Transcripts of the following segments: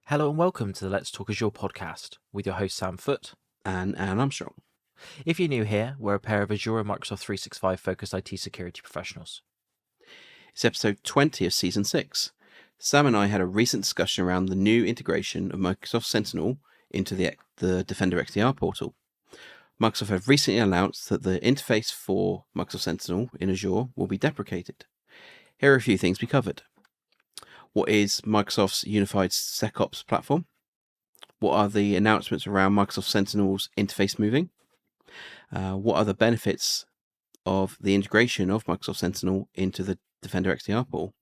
Hello and welcome to the Let's Talk Azure podcast with your host Sam Foote. And Anne Armstrong. If you're new here, we're a pair of Azure and Microsoft 365 focused IT security professionals. It's episode 20 of season 6. Sam and I had a recent discussion around the new integration of Microsoft Sentinel into the Defender XDR portal. Microsoft have recently announced that the interface for Microsoft Sentinel in Azure will be deprecated. Here are a few things we covered. What is Microsoft's unified SecOps platform? What are the announcements around Microsoft Sentinel's interface moving? What are the benefits of the integration of Microsoft Sentinel into the Defender XDR portal?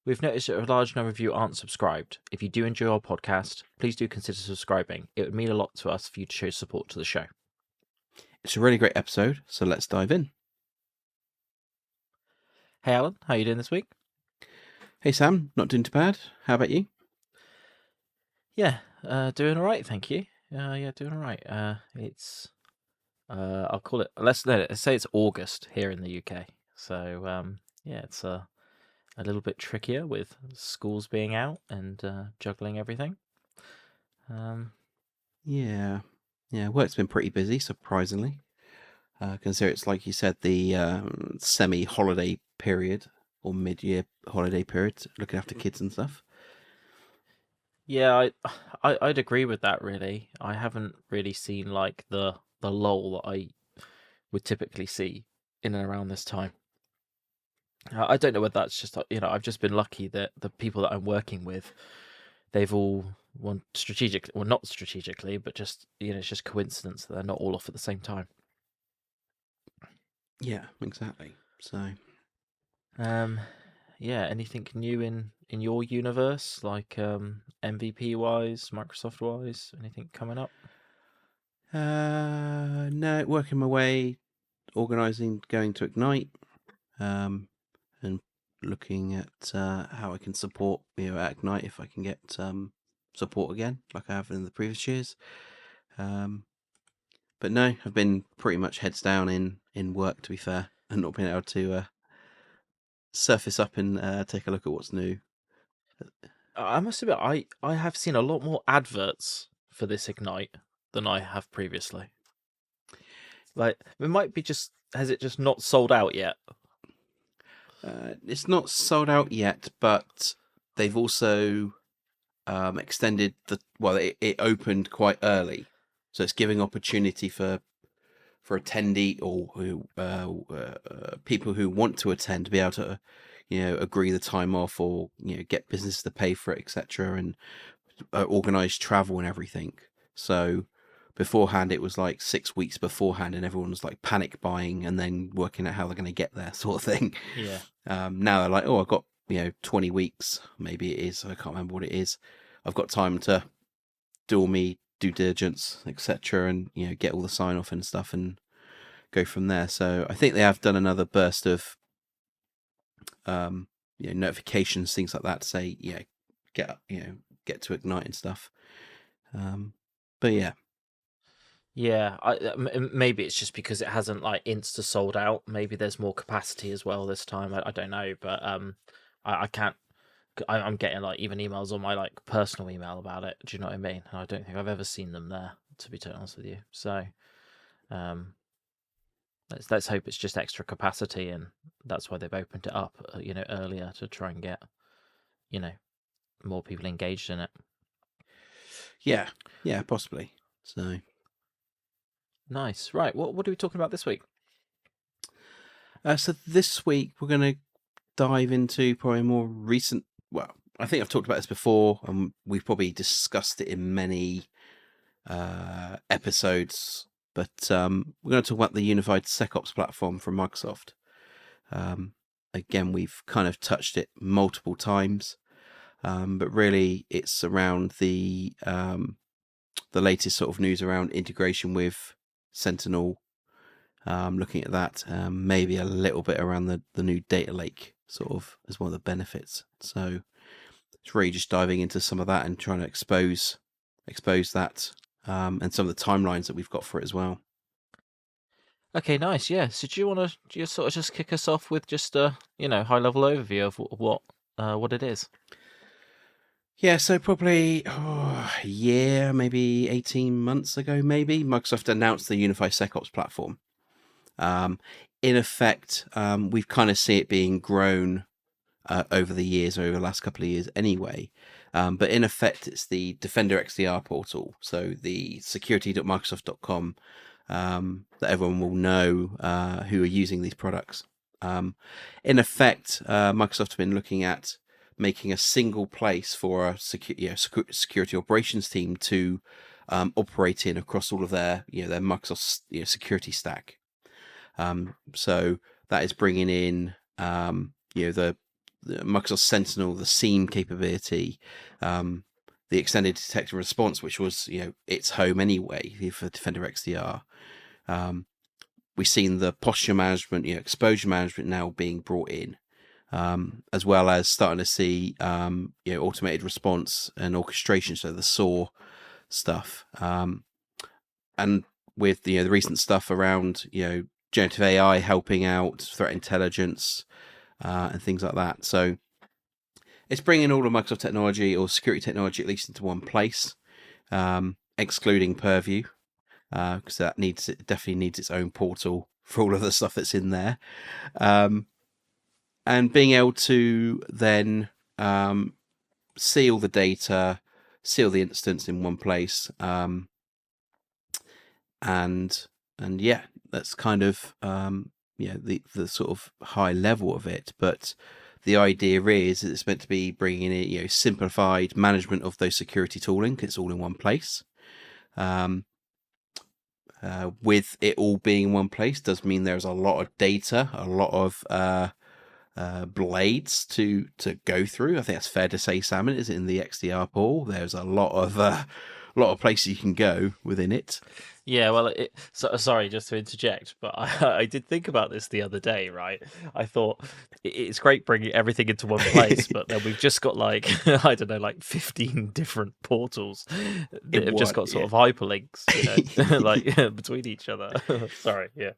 We've noticed that a large number of you aren't subscribed. If you do enjoy our podcast, please do consider subscribing. It would mean a lot to us for you to show support to the show. It's a really great episode, so let's dive in. Hey Alan, how are you doing this week? Hey Sam, not doing too bad. How about you? Yeah, doing all right, thank you. Doing all right. I'll call it. Let's say it's August here in the UK. So it's a little bit trickier with schools being out and juggling everything. Yeah, work's been pretty busy, surprisingly. Consider it's, like you said, the semi-holiday period or mid-year holiday period, looking after kids and stuff. Yeah, I'd agree with that, really. I haven't really seen like the lull that I would typically see in and around this time. I don't know whether that's just, I've just been lucky that the people that I'm working with, they've all not strategically, but just, it's just coincidence that they're not all off at the same time. Yeah, exactly. So, anything new in your universe, like MVP wise, Microsoft wise, anything coming up? no, working my way, organising, going to Ignite, and looking at how I can support at Ignite if I can get support again, like I have in the previous years. But no, I've been pretty much heads down in work, to be fair, and not being able to surface up and take a look at what's new. I must admit, I have seen a lot more adverts for this Ignite than I have previously. Like, it might be has it just not sold out yet? It's not sold out yet, but they've also extended it opened quite early, so it's giving opportunity for attendee or people who want to attend to be able to agree the time off or get business to pay for it, etc., and organize travel and everything. So beforehand it was like 6 weeks beforehand and everyone was like panic buying and then working out how they're going to get there, sort of thing. Yeah. Now they're like, I've got 20 weeks, maybe it is, I can't remember what it is. I've got time to do all my due diligence, etc., and get all the sign off and stuff and go from there. So I think they have done another burst of notifications, things like that, to say get to Ignite and stuff. But yeah, maybe it's just because it hasn't like insta sold out. Maybe there's more capacity as well this time. I don't know, but I can't. I'm getting like even emails on my like personal email about it. Do you know what I mean? And I don't think I've ever seen them there, to be totally honest with you. So, let's hope it's just extra capacity, and that's why they've opened it up, earlier to try and get, more people engaged in it. Yeah, possibly. So nice. Right. What are we talking about this week? So this week we're going to dive into probably more recent. Well, I think I've talked about this before, and we've probably discussed it in many episodes. But we're going to talk about the unified SecOps platform from Microsoft. Again, we've kind of touched it multiple times, but really it's around the latest sort of news around integration with Sentinel. Looking at that, maybe a little bit around the new data lake sort of as one of the benefits. So it's really just diving into some of that and trying to expose that and some of the timelines that we've got for it as well. Okay, nice. Yeah. So do you want to sort of just kick us off with just a high level overview of what it is? Yeah, so probably a year, maybe 18 months ago, Microsoft announced the unified SecOps platform. In effect, we've kind of see it being grown over the years, over the last couple of years anyway. But in effect, it's the Defender XDR portal, so the security.microsoft.com, that everyone will know who are using these products. In effect, Microsoft have been looking at making a single place for a security operations team to operate in across all of their their Microsoft security stack. So that is bringing in the Microsoft Sentinel, the SIEM capability, the extended detect and response, which was its home anyway for Defender XDR. We've seen the posture management, exposure management now being brought in, as well as starting to see automated response and orchestration, so the SOAR stuff, and with the recent stuff around generative AI helping out threat intelligence and things like that. So it's bringing all of Microsoft technology or security technology at least into one place, excluding Purview, because that definitely needs its own portal for all of the stuff that's in there, and being able to then see all the data, see all the instance in one place, and yeah, that's kind of the sort of high level of it. But the idea is that it's meant to be bringing in simplified management of those security tooling. It's all in one place. With it all being in one place does mean there's a lot of data, a lot of blades to go through. I think that's fair to say, Salmon, is in the XDR pool. There's a lot of places you can go within it. Yeah, well, sorry, just to interject, but I did think about this the other day, right? I thought it's great bringing everything into one place, but then we've just got I don't know, 15 different portals that have just got sort of hyperlinks, between each other. Sorry, yeah.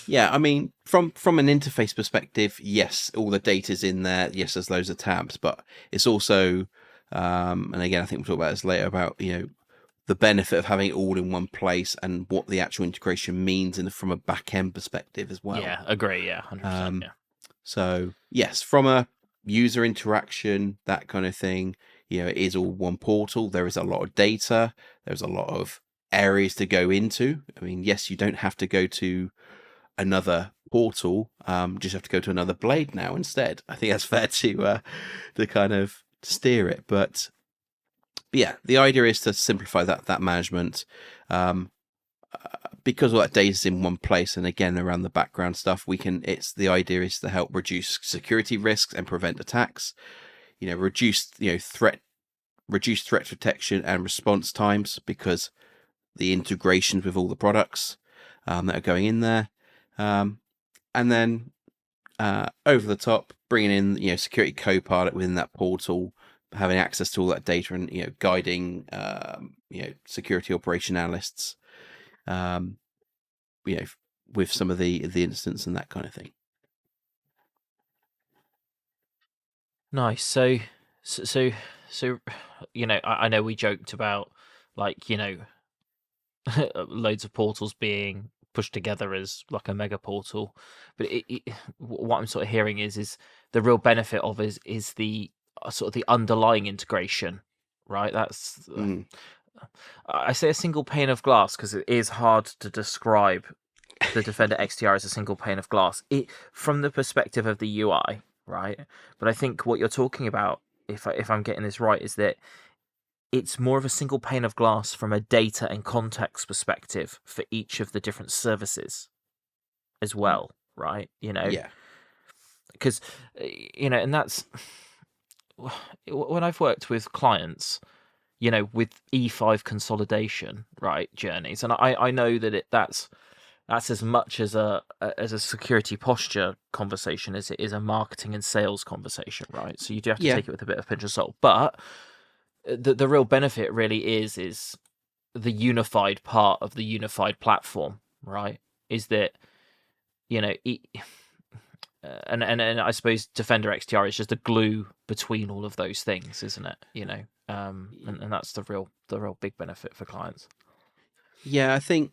Yeah, I mean, from an interface perspective, yes, all the data's in there. Yes, there's loads of tabs, but it's also, and again, I think we'll talk about this later about the benefit of having it all in one place and what the actual integration means from a back end perspective as well. Yeah, agree. Yeah, 100%. Yeah. So yes, from a user interaction, that kind of thing, it is all one portal. There is a lot of data. There's a lot of areas to go into. I mean, yes, you don't have to go to another portal. Just have to go to another blade now instead. I think that's fair to kind of steer it, but yeah, the idea is to simplify that management, because all that data is in one place. And again, around the background stuff, the idea is to help reduce security risks and prevent attacks. Reduce threat detection and response times, because the integrations with all the products that are going in there, and then over the top, bringing in security co-pilot within that portal, having access to all that data and guiding security operation analysts with some of the instance and that kind of thing. Nice. So I know we joked about loads of portals being pushed together as like a mega portal, but what I'm sort of hearing is the real benefit of is the sort of the underlying integration, right? That's I say a single pane of glass because it is hard to describe the Defender XDR as a single pane of glass from the perspective of the UI, right? But I think what you're talking about, if I'm getting this right, is that it's more of a single pane of glass from a data and context perspective for each of the different services as well, right? Yeah. Because, and that's when I've worked with clients, with E5 consolidation, right, journeys, and I know that that's as much as a security posture conversation as it is a marketing and sales conversation, right? So you do have to take it with a bit of pinch of salt, but the real benefit really is the unified part of the unified platform, right? Is that and I suppose Defender XDR is just a glue between all of those things, isn't it? And that's the real big benefit for clients. Yeah, I think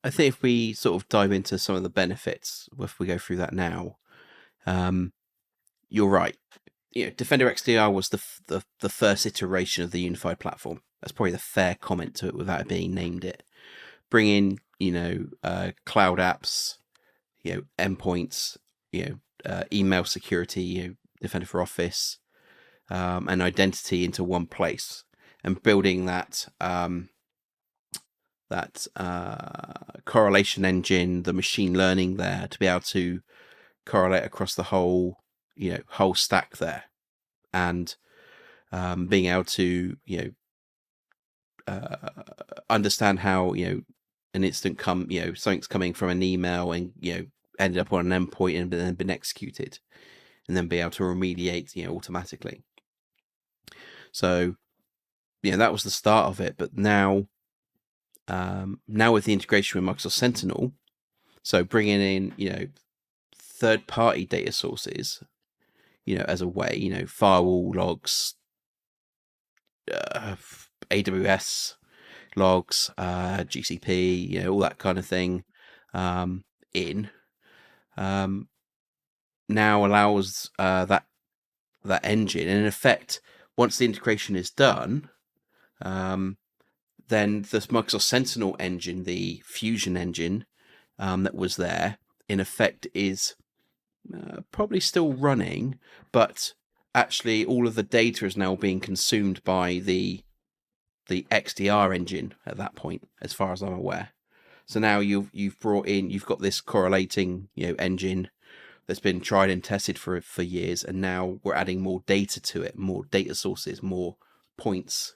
if we sort of dive into some of the benefits, if we go through that now, you're right. Defender XDR was the first iteration of the unified platform. That's probably the fair comment to it without it being named it. Bring in, cloud apps, endpoints, email security, Defender for Office, and identity into one place, and building that correlation engine, the machine learning there to be able to correlate across the whole stack there, and being able to understand how an incident something's coming from an email and ended up on an endpoint and then been executed, and then be able to remediate automatically. So that was the start of it. But now with the integration with Microsoft Sentinel, so bringing in third-party data sources as a way, firewall logs, AWS logs, GCP, all that kind of thing, now allows that engine. And in effect, once the integration is done, then the Microsoft Sentinel engine, the Fusion engine that was there, in effect is probably still running, but actually all of the data is now being consumed by the XDR engine at that point, as far as I'm aware. So now you've got this correlating engine that's been tried and tested for years, and now we're adding more data to it, more data sources, more points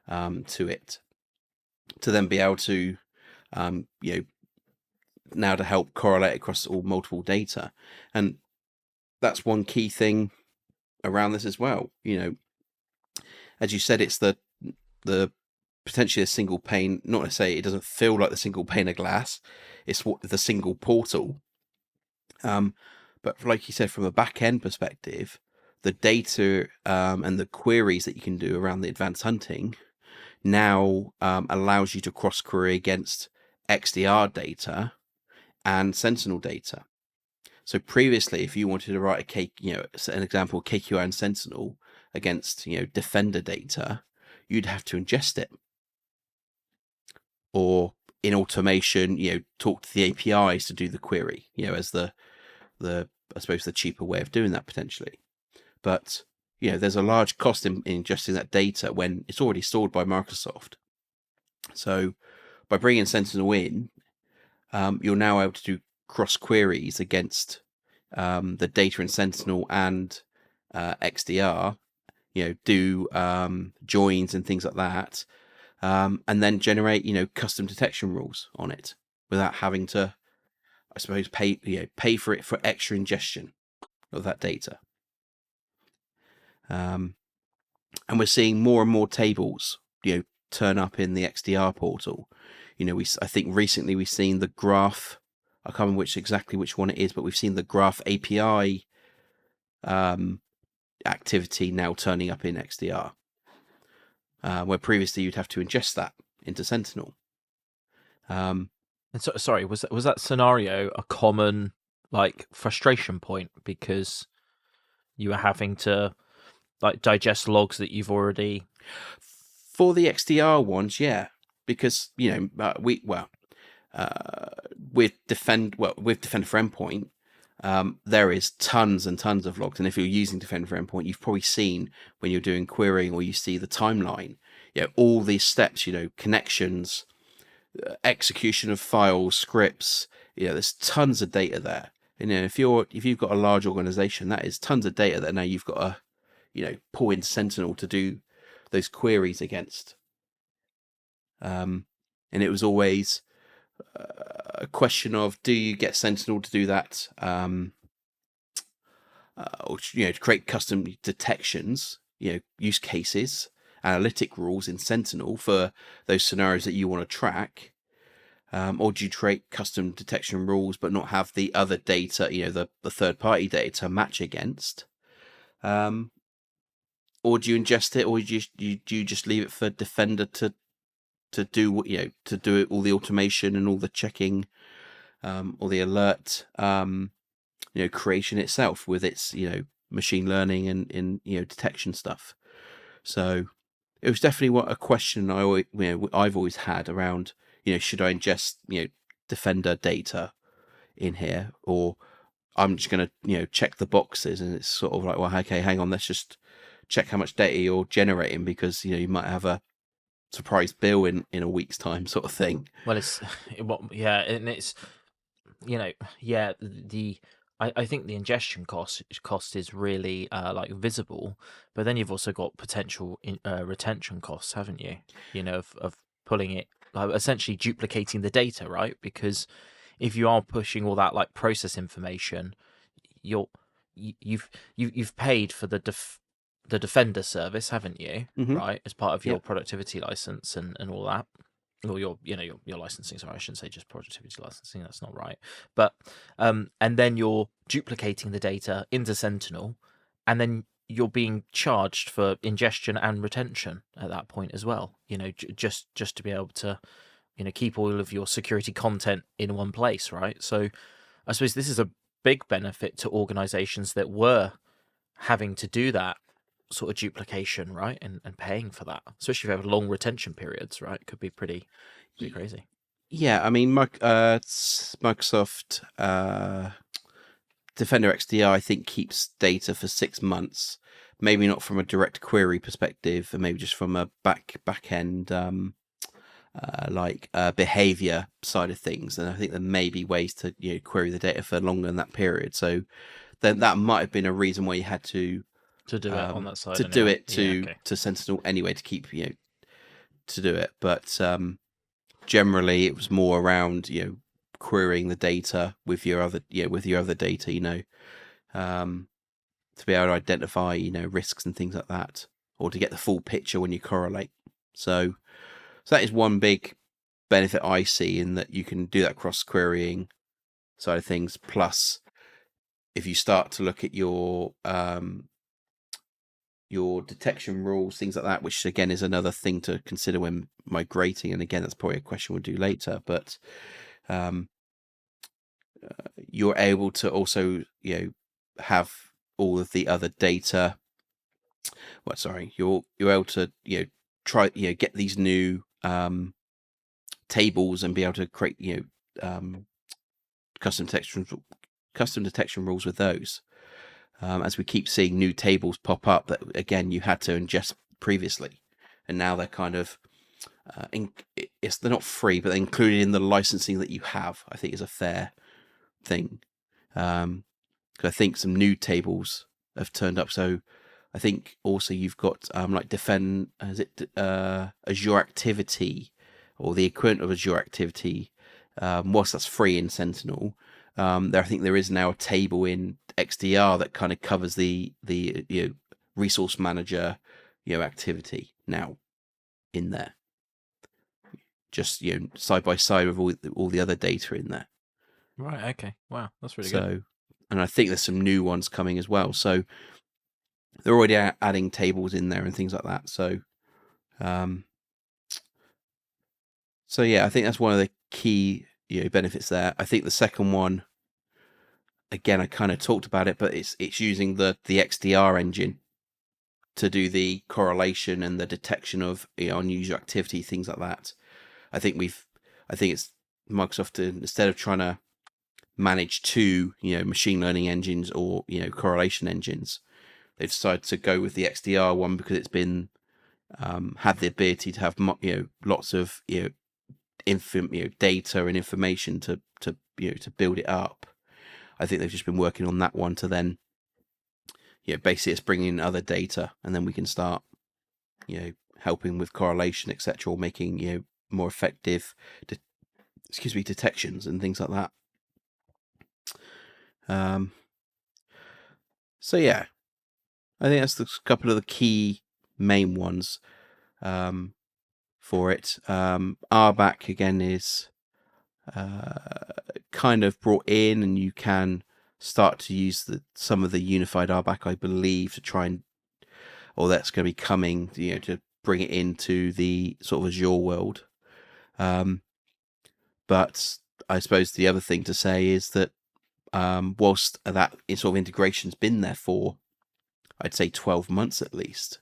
to it, to then be able to now to help correlate across all multiple data. And that's one key thing around this as well. As you said, it's the potentially a single pane, not to say it doesn't feel like the single pane of glass, it's the single portal. But like you said, from a back end perspective, the data and the queries that you can do around the advanced hunting now allows you to cross query against XDR data and Sentinel data. So previously, if you wanted to write an example KQI and Sentinel against Defender data, you'd have to ingest it, or in automation, talk to the APIs to do the query, as the I suppose the cheaper way of doing that potentially. But there's a large cost in ingesting that data when it's already stored by Microsoft. So by bringing Sentinel in, you're now able to do cross queries against the data in Sentinel and XDR, do joins and things like that, and then generate custom detection rules on it without having to, I suppose, pay for it for extra ingestion of that data. And we're seeing more and more tables turn up in the XDR portal. I think recently we've seen the graph, I can't remember exactly which one it is, but we've seen the graph API activity now turning up in XDR, where previously you'd have to ingest that into Sentinel. And so, sorry, was that scenario a common frustration point because you were having to digest logs that you've already? For the XDR ones, yeah, because with Defender for Endpoint, there is tons and tons of logs, and if you're using Defender for Endpoint, you've probably seen when you're doing querying or you see the timeline, all these steps, connections, execution of files, scripts, there's tons of data there. And if you've got a large organization, that is tons of data that now you've got to pull in Sentinel to do those queries against. And it was always a question of, do you get Sentinel to do that, or to create custom detections, use cases, analytic rules in Sentinel for those scenarios that you want to track, Or do you create custom detection rules but not have the other data, the third-party data to match against? Or do you ingest it, or do you just leave it for Defender to do what to do all the automation and all the checking, or the alert creation itself with its machine learning and detection stuff? So it was definitely a question I've always had around should I ingest Defender data in here, or I'm just going to check the boxes, and it's sort of like, well, okay, hang on, let's just check how much data you're generating, because you might have a surprise bill in a week's time, sort of thing. Well, and it's I think the ingestion cost is really like visible, but then you've also got potential retention costs, haven't you? Of pulling it, essentially duplicating the data, right? Because if you are pushing all that like process information, you've paid for the Defender service, haven't you? Mm-hmm. Right, as part of your Yep. productivity license and all that, or your licensing. Sorry, I shouldn't say just productivity licensing. That's not right. But and then you're duplicating the data into Sentinel, and then you're being charged for ingestion and retention at that point as well. Just to be able to keep all of your security content in one place, right? So I suppose this is a big benefit to organizations that were having to do that sort of duplication, right? And paying for that, especially if you have long retention periods, right? It could be pretty crazy. Yeah, I mean, Microsoft Defender XDR, I think, keeps data for 6 months. Maybe not from a direct query perspective, and maybe just from a back end behavior side of things. And I think there may be ways to query the data for longer than that period. So then that might have been a reason why you had to do it on that side, to do anyway. it to Sentinel anyway, to keep to do it. But generally, it was more around querying the data with your other data, to be able to identify risks and things like that, or to get the full picture when you correlate. So that is one big benefit I see, in that you can do that cross querying side of things. Plus, if you start to look at your detection rules, things like that, which again is another thing to consider when migrating. And again, that's probably a question we'll do later. But you're able to also have all of the other data. Well, sorry, you're able to try get these new tables and be able to create custom detection rules with those. As we keep seeing new tables pop up that again you had to ingest previously, and now they're kind of they're not free, but they're included in the licensing that you have. I think is a fair thing. Because I think some new tables have turned up. So I think also you've got like Defend, Azure Activity, or the equivalent of Azure Activity. Whilst that's free in Sentinel, I think there is now a table in XDR that kind of covers the resource manager activity now in there, just side by side with all the other data in there. Right. Okay. Wow, that's really good. So, and I think there's some new ones coming as well. So they're already adding tables in there and things like that. So, so yeah, I think that's one of the key benefits there. I think the second one, again, I kind of talked about it, but it's using the XDR engine to do the correlation and the detection of unusual activity, things like that. I think it's Microsoft, instead of trying to manage two machine learning engines or correlation engines, they've decided to go with the XDR one because it's been had the ability to have lots of data and information to build it up. I think they've just been working on that one to then basically it's bringing in other data, and then we can start helping with correlation, etc., or making more effective detections and things like that. So yeah, I think that's a couple of the key main ones for it. RBAC again is kind of brought in, and you can start to use some of the unified RBAC, I believe, to try and, or that's going to be coming, to bring it into the sort of Azure world. But I suppose the other thing to say is that whilst that sort of integration's been there for, I'd say 12 months at least,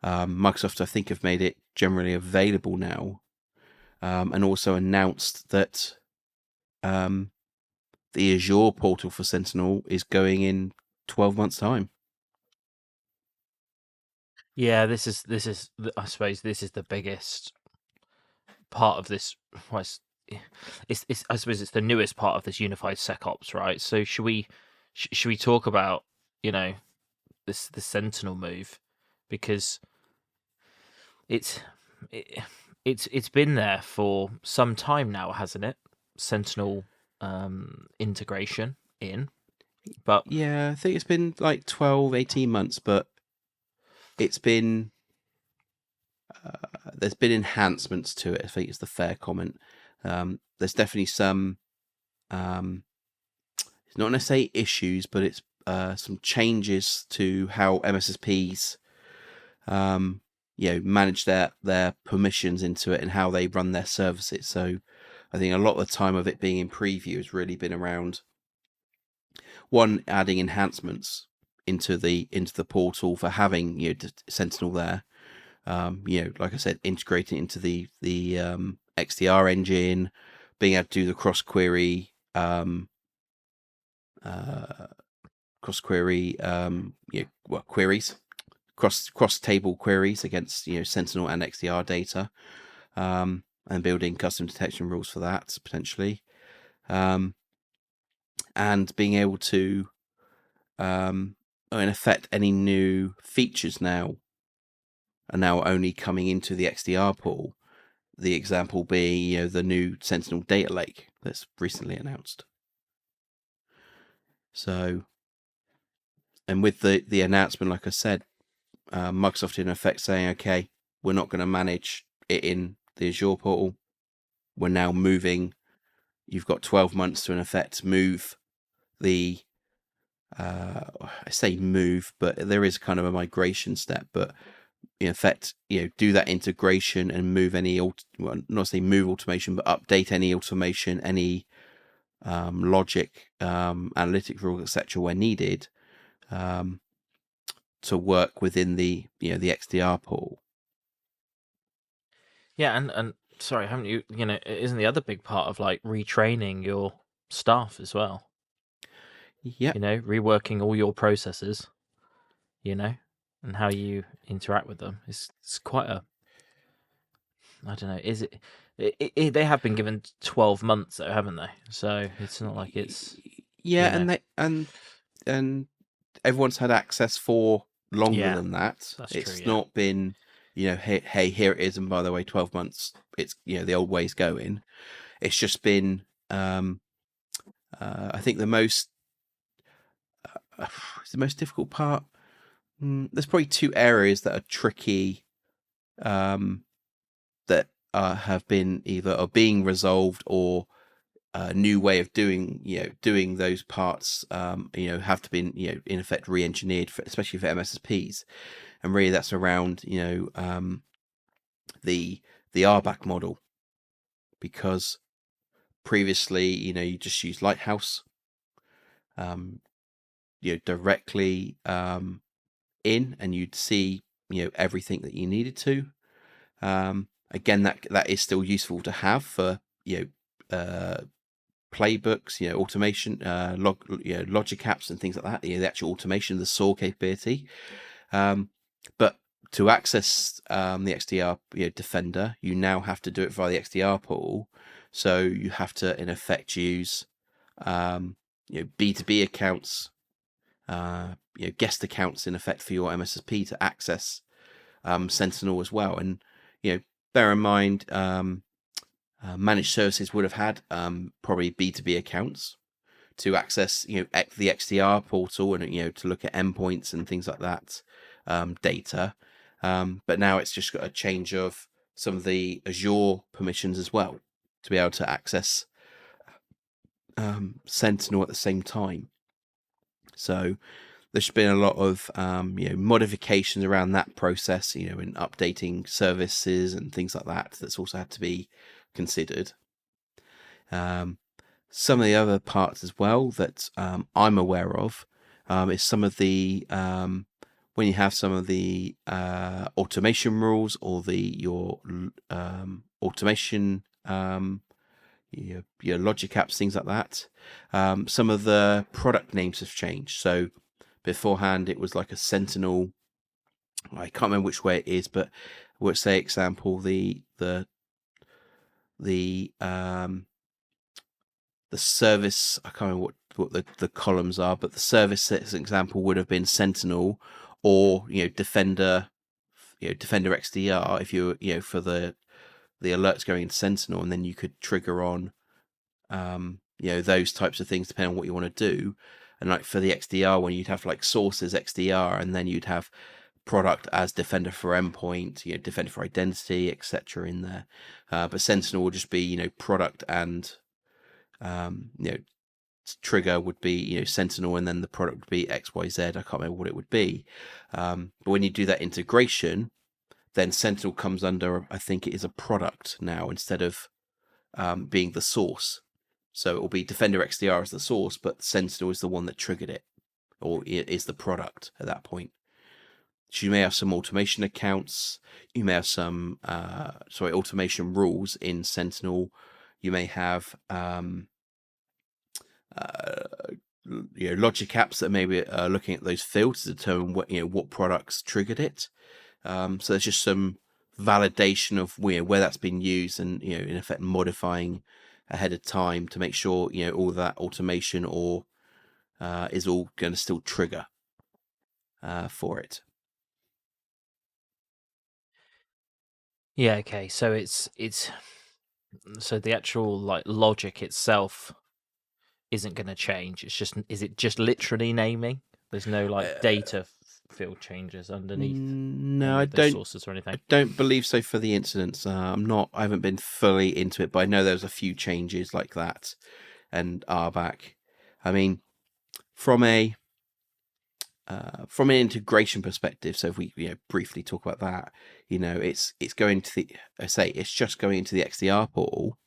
Microsoft, I think, have made it generally available now, and also announced that the Azure portal for Sentinel is going in 12 months' time. Yeah, this is I suppose this is the biggest part of this. Well, it's I suppose it's the newest part of this unified SecOps, right? So should we talk about this the Sentinel move, because it's it's been there for some time now, hasn't it? Sentinel integration in, but Yeah, I think it's been like 12, 18 months, but it's been there's been enhancements to it. I think it's the fair comment. There's definitely some it's not necessarily issues, but it's some changes to how MSSPs manage their permissions into it and how they run their services. So I think a lot of the time of it being in preview has really been around, one, adding enhancements into the portal for having Sentinel there. Like I said, integrating into the XDR engine, being able to do the cross query queries, cross table queries against Sentinel and XDR data, and building custom detection rules for that potentially, and being able to in effect, any new features now are now only coming into the XDR pool. The example being the new Sentinel data lake that's recently announced. So, and with the announcement, like I said, Microsoft in effect saying, okay, we're not going to manage it in the Azure portal. We're now moving. You've got 12 months to in effect move the I say move, but there is kind of a migration step, but in effect, do that integration and move any, not say move automation, but update any automation, any logic, analytic rules, etc., where needed, to work within the the XDR pool. yeah, and sorry, haven't you? Isn't the other big part of like retraining your staff as well? Yeah. Reworking all your processes, and how you interact with them. It's quite a, I don't know. Is it they have been given 12 months though, haven't they? So it's not like it's and they and everyone's had access for longer than that. That's it's true, yeah. not been hey, here it is, and by the way, 12 months, it's the old way's going. It's just been I think the most difficult part. There's probably two areas that are tricky, that have been either are being resolved, or a new way of doing those parts have to be in effect re-engineered, especially for MSSPs, and really that's around the RBAC model, because previously you just use Lighthouse directly in, and you'd see everything that you needed to. Again, that is still useful to have for playbooks, automation, logic apps and things like that. The actual automation of the SOAR capability. But to access the XDR Defender, you now have to do it via the XDR portal. So you have to, in effect, use B2B accounts, guest accounts, in effect, for your MSSP to access Sentinel as well. And bear in mind, managed services would have had probably B2B accounts to access the XDR portal, and to look at endpoints and things like that, data. But now it's just got a change of some of the Azure permissions as well to be able to access Sentinel at the same time. So there's been a lot of modifications around that process, in updating services and things like that. That's also had to be considered. Some of the other parts as well that I'm aware of is some of the when you have some of the automation rules or your automation your logic apps, things like that. Some of the product names have changed. So beforehand, it was like a Sentinel. I can't remember which way it is, but let's say example the service. I can't remember what the columns are, but the service, as an example, would have been Sentinel or Defender, Defender XDR. If you for the alerts going into Sentinel, and then you could trigger on those types of things depending on what you want to do. And like for the XDR one, you'd have like sources XDR, and then you'd have product as Defender for endpoint, Defender for identity, etc. in there. But Sentinel will just be product and trigger would be Sentinel, and then the product would be XYZ. I can't remember what it would be. But when you do that integration, then Sentinel comes under, I think it is a product now instead of being the source. So it will be Defender XDR as the source, but Sentinel is the one that triggered it, or it is the product at that point. So you may have some automation accounts. You may have some automation rules in Sentinel. You may have logic apps that maybe are looking at those fields to determine what products triggered it. So there's just some validation of where that's been used, and in effect modifying ahead of time to make sure all that automation or is all going to still trigger for it. Yeah. Okay. So it's so the actual logic itself isn't going to change. Is it just literally naming? There's no data field changes underneath. No, I don't. Sources or anything. I don't believe so for the incidents. I haven't been fully into it, but I know there was a few changes like that, and RBAC. I mean, from an integration perspective, so if we briefly talk about that, it's going to it's just going into the XDR portal,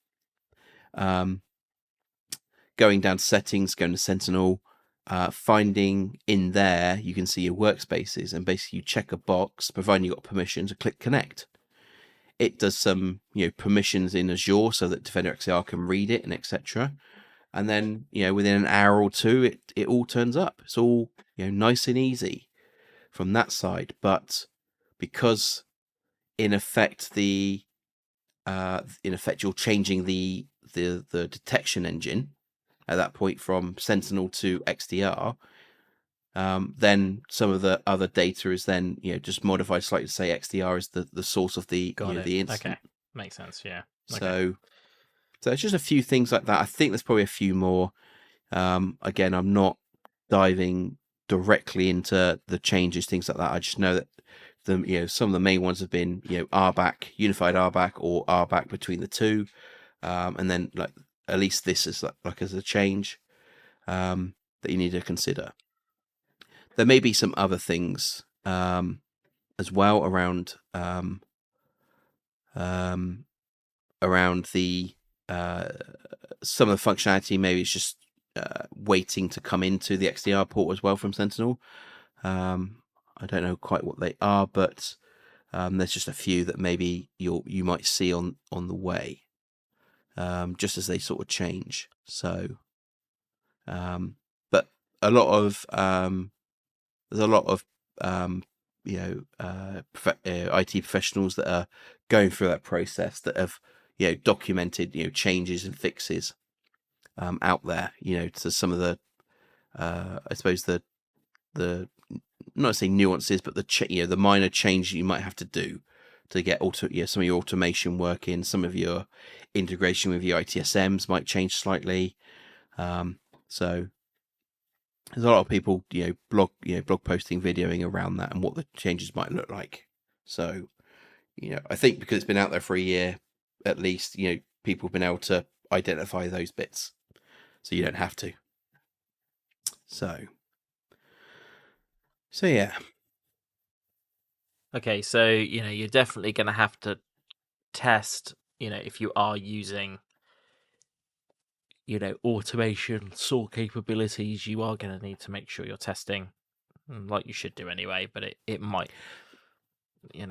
going down to settings, going to Sentinel, finding in there you can see your workspaces, and basically you check a box, providing you got permissions, and click connect. It does some permissions in Azure so that Defender XDR can read it and etc. And then within an hour or two it all turns up. It's all nice and easy from that side. But because in effect you're changing the detection engine at that point from Sentinel to XDR, then some of the other data is then just modified slightly to say XDR is the source of the the incident. Okay, makes sense. Yeah. Okay. So it's just a few things like that. I think there's probably a few more. Again, I'm not diving directly into the changes, things like that. I just know that some of the main ones have been RBAC, unified RBAC, or RBAC between the two, and then at least this is as a change that you need to consider. There may be some other things as well around the some of the functionality. Maybe it's just waiting to come into the XDR port as well from Sentinel. I don't know quite what they are, but there's just a few that maybe you might see on the way, just as they sort of change. So, but a lot of there's a lot of IT professionals that are going through that process that have documented changes and fixes out there to some of the I suppose the not to say nuances, but the minor changes you might have to do to get some of your automation working. Some of your integration with your ITSMs might change slightly. So there's a lot of people blog posting, videoing around that and what the changes might look like. So I think because it's been out there for a year at least, people have been able to identify those bits. so you don't have to. So yeah. Okay, so you're definitely going to have to test. If you are using automation SOAR capabilities, you are going to need to make sure you're testing, like you should do anyway. But it might, it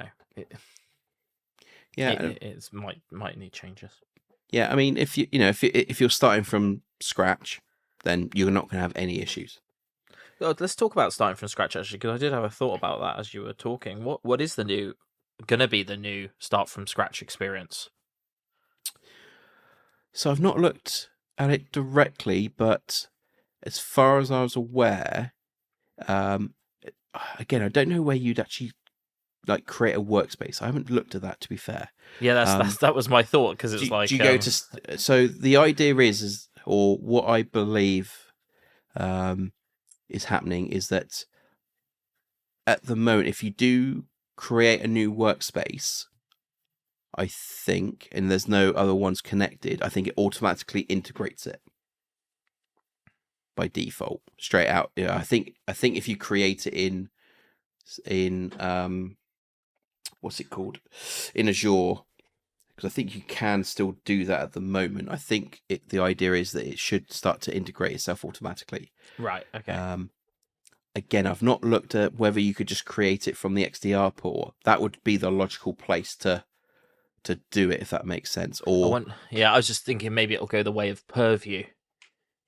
might need changes. Yeah, I mean, if if you're starting from scratch, then you're not going to have any issues. Well, let's talk about starting from scratch actually, because I did have a thought about that as you were talking. What is going to be the new start from scratch experience? So I've not looked at it directly, but as far as I was aware, again, I don't know where you'd actually like create a workspace. I haven't looked at that, to be fair. Yeah, that was my thought, because it's do you go to? So the idea is, or what I believe is happening is that at the moment, if you do create a new workspace, I think, and there's no other ones connected, I think it automatically integrates it by default, straight out. Yeah, I think if you create it in what's it called, in Azure, because I think you can still do that at the moment. I think the idea is that it should start to integrate itself automatically. Right. Okay. Again, I've not looked at whether you could just create it from the XDR port. That would be the logical place to do it, if that makes sense. Or I was just thinking maybe it'll go the way of Purview,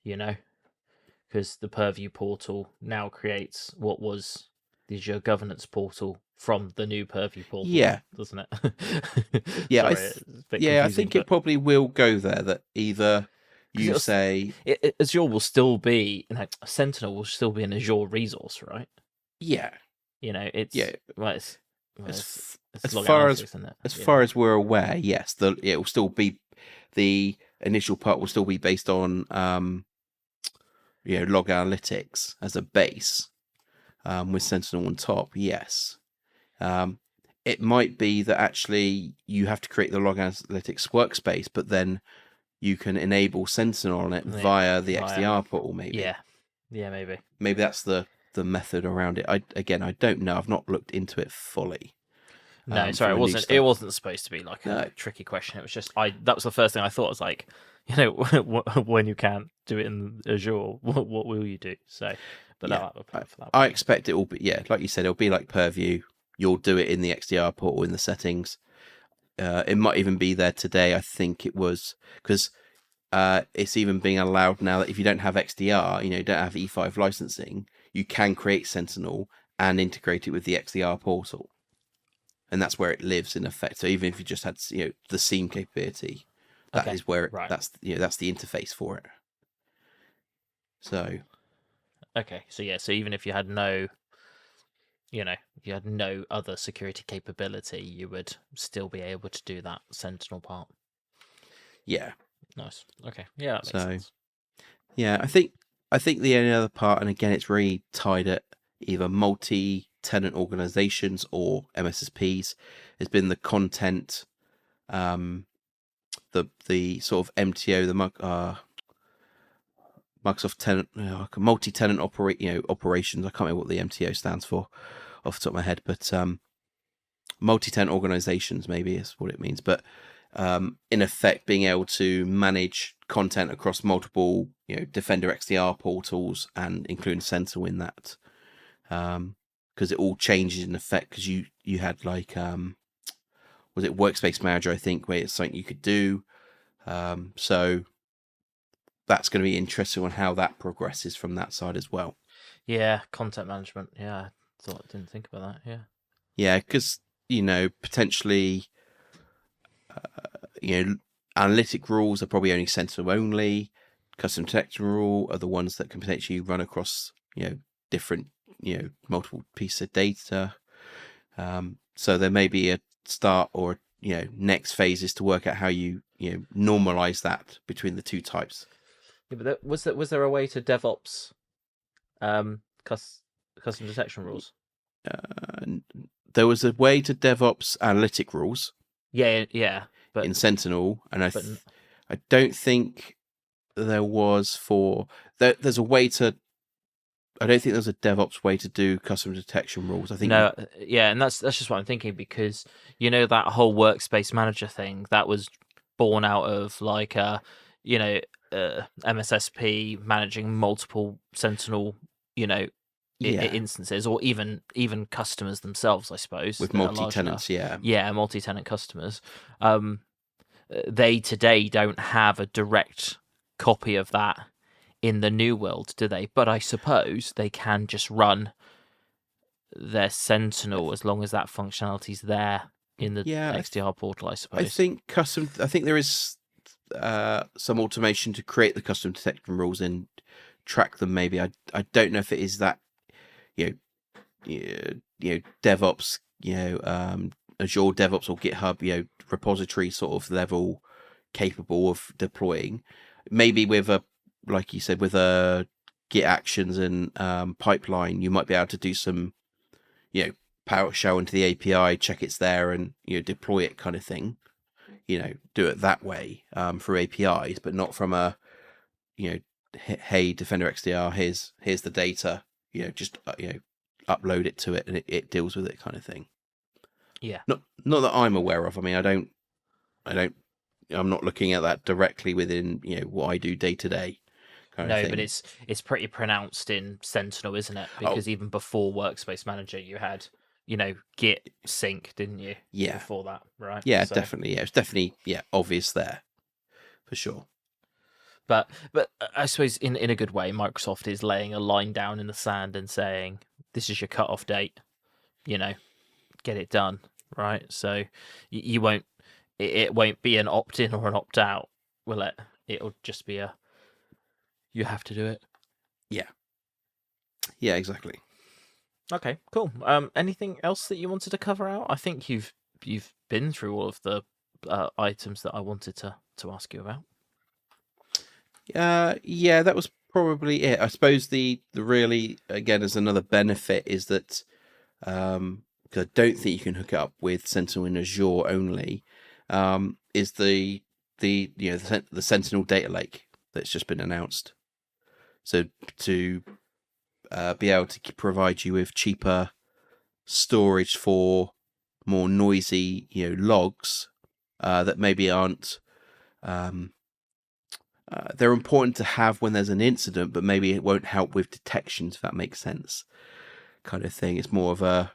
because the Purview portal now creates what was the Azure governance portal from the new Purview portal. Yeah, doesn't it? Yeah, Sorry, I think it probably will go there. That either you say Azure will still be, Sentinel will still be an Azure resource, right? Yeah, it's as far as we're aware, yes, it will still be, the initial part will still be based on log analytics as a base, with Sentinel on top. Yes, it might be that actually you have to create the log analytics workspace, but then you can enable Sentinel on it via the XDR portal. Maybe. Yeah, maybe that's the method around it. I don't know. I've not looked into it fully. No, sorry, it wasn't supposed to be like a tricky question. It was just that was the first thing I thought. I was like, when you can't do it in Azure, what will you do? So, but I expect it will be, like you said, it'll be like Purview. You'll do it in the XDR portal in the settings. It might even be there today. I think it was, because it's even being allowed now that if you don't have XDR, don't have E5 licensing, you can create Sentinel and integrate it with the XDR portal. And that's where it lives in effect. So even if you just had, the SIEM capability, that is where that's the interface for it. So. Okay. So even if you had no, other security capability, you would still be able to do that Sentinel part. Yeah. Nice. Okay. Yeah, that makes sense. Yeah, I think the only other part, and again, it's really tied at either multi-tenant organizations or MSSPs, has been the content, the sort of MTO, the Microsoft tenant, multi-tenant operations. I can't remember what the MTO stands for off the top of my head, but multi-tenant organizations maybe is what it means. But in effect, being able to manage content across multiple, Defender XDR portals, and including Sentinel in that, because it all changes in effect. Because you had like, was it Workspace Manager? I think, where it's something you could do. So that's going to be interesting on how that progresses from that side as well. Yeah, content management. Yeah, I didn't think about that. Yeah. Yeah, because potentially, analytic rules are probably only Sentinel only. Custom detection rule are the ones that can potentially run across, different, multiple pieces of data. So there may be a start or, next phases to work out how you, normalize that between the two types. Yeah, but was there a way to DevOps, custom detection rules? There was a way to DevOps analytic rules. Yeah, but in Sentinel, and I don't think there was for there's a way to. I don't think there's a DevOps way to do custom detection rules. I think No, yeah, and that's just what I'm thinking, because that whole workspace manager thing that was born out of like you know MSSP managing multiple Sentinel yeah, instances, or even customers themselves, I suppose, with that are large enough. multi-tenants, yeah. Yeah, multi-tenant customers. They today don't have a direct copy of that in the new world, do they? But I suppose they can just run their Sentinel as long as that functionality's there in the Yeah, XDR portal, I I suppose. think I think there is some automation to create the custom detection rules and track them. Maybe I don't know if it is that you know DevOps, Azure DevOps or GitHub, repository sort of level capable of deploying. Maybe with a, like you said, with a Git actions and pipeline, you might be able to do some, PowerShell into the API, check it's there, and deploy it kind of thing. Do it that way through APIs, but not from a, hey, Defender XDR, here's the data, just upload it to it and it deals with it kind of thing. Yeah. Not that I'm aware of. I mean, I'm not looking at that directly within what I do day to day. No, but it's pretty pronounced in Sentinel, isn't it? Because even before Workspace Manager, you had Git sync, didn't you? Yeah. Before that, right? Yeah, definitely. Yeah, it's definitely obvious there for sure. But I suppose in a good way, Microsoft is laying a line down in the sand and saying, "This is your cutoff date. Get it done." Right? So you won't. It won't be an opt-in or an opt-out, will it? It'll just be you have to do it. Yeah. Yeah, exactly. Okay, cool. Anything else that you wanted to cover out? I think you've been through all of the items that I wanted to ask you about. Yeah, that was probably it. I suppose the really, again, as another benefit is that because I don't think you can hook it up with Sentinel in Azure only, is the Sentinel data lake that's just been announced. So to be able to provide you with cheaper storage for more noisy logs that maybe aren't they're important to have when there's an incident, but maybe it won't help with detections, if that makes sense, kind of thing. It's more of a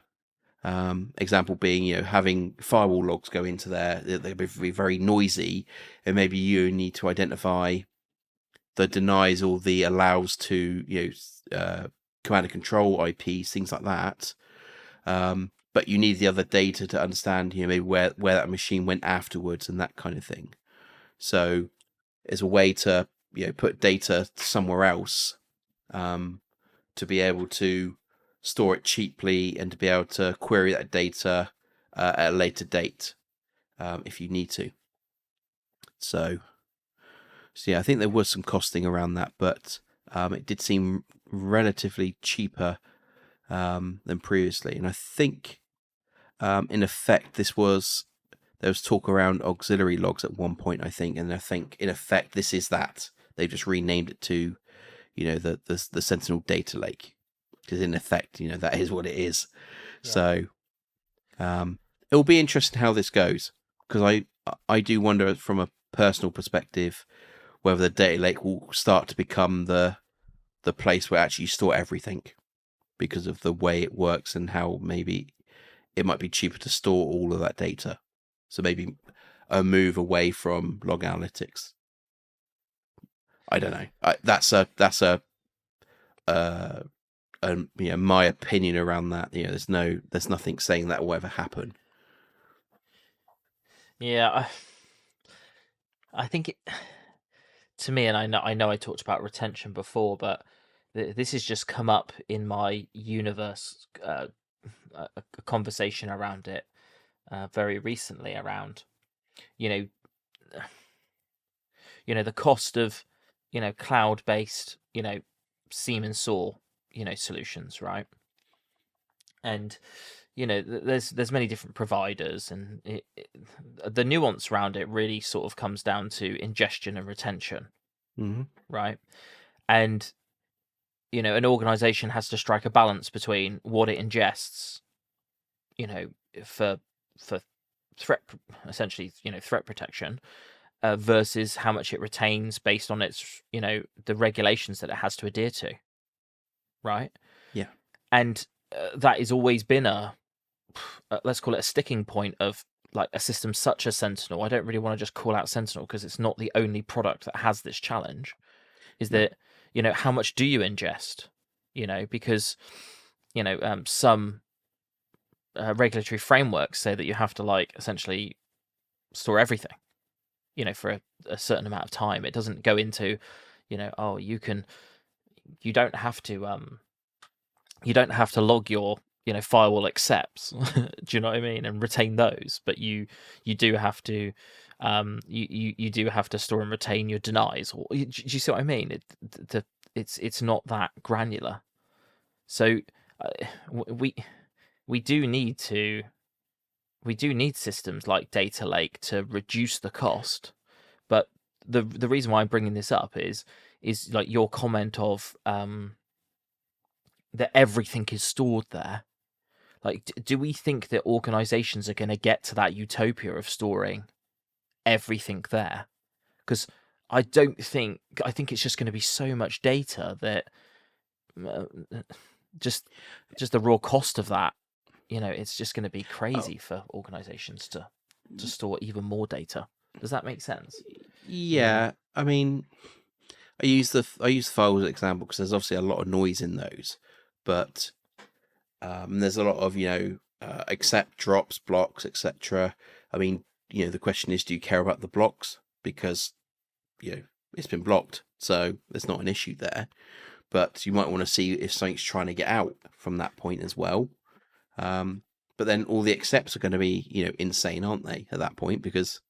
example being, having firewall logs go into there. They'll be very noisy, and maybe you need to identify the denies or the allows to, command and control IPs, things like that. But you need the other data to understand, maybe where that machine went afterwards and that kind of thing. So as a way to put data somewhere else, to be able to store it cheaply and to be able to query that data at a later date if you need to. So yeah, I think there was some costing around that, but it did seem relatively cheaper than previously. And I think in effect there was talk around auxiliary logs at one point, I think, and I think in effect this is that. They've just renamed it to, the Sentinel data lake, because in effect, that is what it is. Yeah. So it'll be interesting how this goes, because I do wonder from a personal perspective whether the data lake will start to become the place where actually you store everything, because of the way it works and how maybe it might be cheaper to store all of that data. So maybe a move away from log analytics. I don't know. That's my opinion around that. There's nothing saying that will ever happen. Yeah, I think it, to me, and I know I talked about retention before, but this has just come up in my universe, a conversation around it very recently around, the cost of, cloud-based, Siemens SAW, solutions, right? And there's many different providers, and the nuance around it really sort of comes down to ingestion and retention, Mm-hmm. right? And an organization has to strike a balance between what it ingests, for threat, essentially, threat protection, versus how much it retains based on its, the regulations that it has to adhere to, right? Yeah. And that has always been let's call it a sticking point of like a system such as Sentinel. I don't really want to just call out Sentinel because it's not the only product that has this challenge. Is No. that how much do you ingest? Because some regulatory frameworks say that you have to like essentially store everything, for a certain amount of time. It doesn't go into, oh, you don't have to log your firewall accepts. Do you know what I mean? And retain those, but you do have to you do have to store and retain your denies. Or do you see what I mean? It's not that granular. So we do need systems like data lake to reduce the cost. But the reason why I'm bringing this up is like your comment of that everything is stored there. Like, do we think that organizations are going to get to that utopia of storing everything there? Because I think it's just going to be so much data that just the raw cost of that, it's just going to be crazy for organizations to store even more data. Does that make sense? Yeah. I mean, I use the files as an example because there's obviously a lot of noise in those, but there's a lot of accept drops, blocks, etc. I mean, the question is, do you care about the blocks? Because it's been blocked, so there's not an issue there. But you might want to see if something's trying to get out from that point as well. But then all the accepts are going to be insane, aren't they, at that point? Because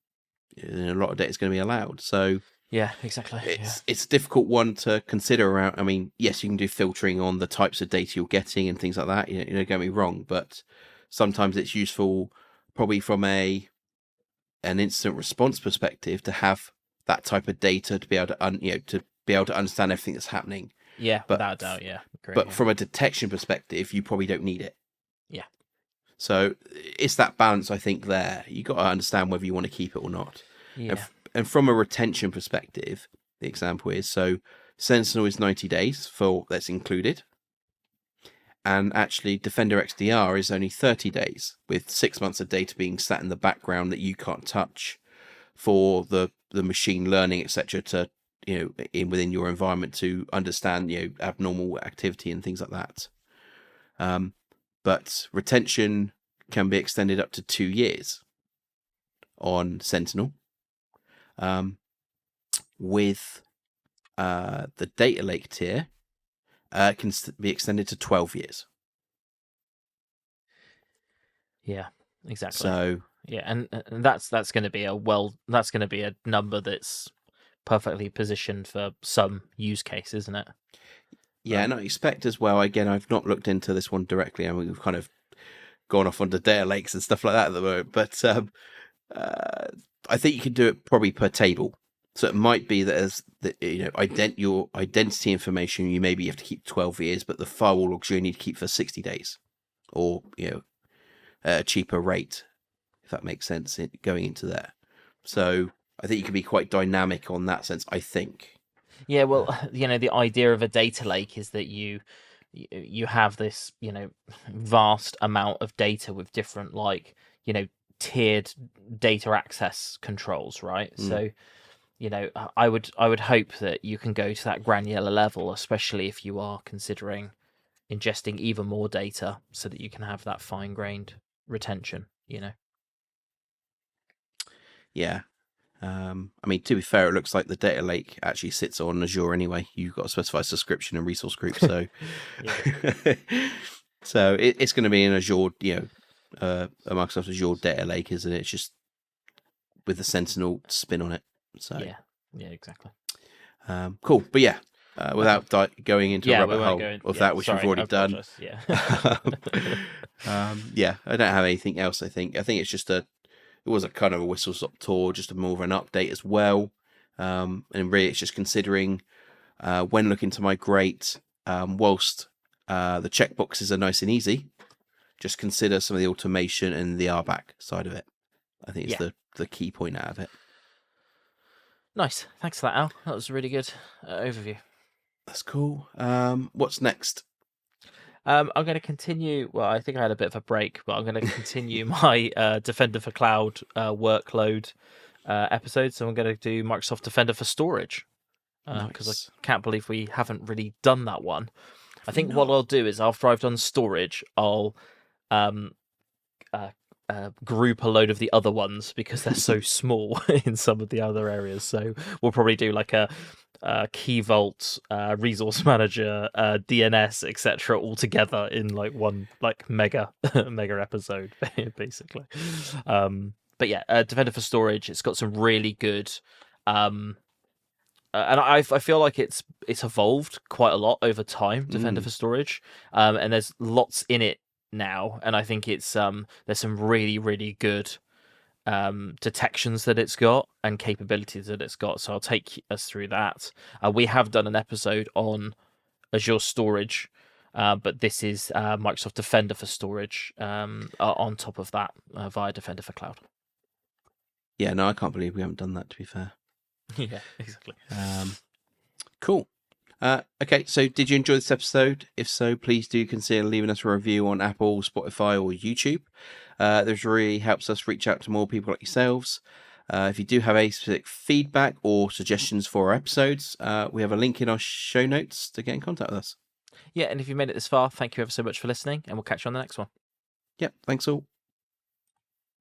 a lot of data is going to be allowed. So yeah, exactly. It's a difficult one to consider around. I mean, yes, you can do filtering on the types of data you're getting and things like that. Don't get me wrong, but sometimes it's useful, probably from an incident response perspective, to have that type of data to be able to understand everything that's happening. Yeah, without a doubt. Yeah, great, but from a detection perspective, you probably don't need it. Yeah. So it's that balance, I think. There, you got to understand whether you want to keep it or not. Yeah. And from a retention perspective, the example is, so Sentinel is 90 days for that's included. And actually, Defender XDR is only 30 days, with 6 months of data being sat in the background that you can't touch for the machine learning, etc., to within your environment to understand abnormal activity and things like that. But retention can be extended up to 2 years on Sentinel. With the data lake tier, it can be extended to 12 years. Yeah, exactly. So yeah, and that's going to be a number that's perfectly positioned for some use case, isn't it? Yeah, and I expect as well. Again, I've not looked into this one directly. I mean, we've kind of gone off onto data lakes and stuff like that at the moment, but I think you can do it probably per table. So it might be that as your identity information, you maybe have to keep 12 years, but the firewall logs you need to keep for 60 days, or a cheaper rate, if that makes sense, going into there. So I think you can be quite dynamic on that sense, I think. Yeah, well, the idea of a data lake is that you have this, vast amount of data with different, like, tiered data access controls, right? So, I would hope that you can go to that granular level, especially if you are considering ingesting even more data, so that you can have that fine-grained retention. Yeah. I mean, to be fair, it looks like the data lake actually sits on Azure anyway. You've got a specified subscription and resource group, so so it's going to be in Azure, a Microsoft Azure data lake, isn't it? It's just with the Sentinel spin on it. So yeah, exactly. Cool, but yeah, without going into a rabbit hole of that, which we've already done. Yeah. I don't have anything else. I think it's just it was a kind of a whistle stop tour, just more of an update as well. And really, it's just considering when looking to migrate, whilst the checkboxes are nice and easy, just consider some of the automation and the RBAC side of it. I think it's the key point out of it. Nice. Thanks for that, Al. That was a really good overview. That's cool. What's next? I'm going to continue. Well, I think I had a bit of a break, but I'm going to continue my Defender for Cloud workload episode. So I'm going to do Microsoft Defender for Storage because Nice. I can't believe we haven't really done that one. I think what I'll do is after I've done storage, I'll group a load of the other ones because they're so small in some of the other areas. So we'll probably do like a Key Vault, Resource Manager, DNS, etc., all together in like one like mega episode, basically. But yeah, Defender for Storage. It's got some really good. And I feel like it's evolved quite a lot over time, Defender for Storage, and there's lots in it now, and I think it's there's some really, really good detections that it's got and capabilities that it's got. So I'll take us through that. We have done an episode on Azure Storage, but this is Microsoft Defender for Storage on top of that via Defender for Cloud. Yeah, no, I can't believe we haven't done that, to be fair. Yeah, exactly. Cool. Okay, so did you enjoy this episode? If so, please do consider leaving us a review on Apple, Spotify, or YouTube. This really helps us reach out to more people like yourselves. If you do have any specific feedback or suggestions for our episodes, we have a link in our show notes to get in contact with us. Yeah, and if you made it this far, thank you ever so much for listening, and we'll catch you on the next one. Yep, thanks all.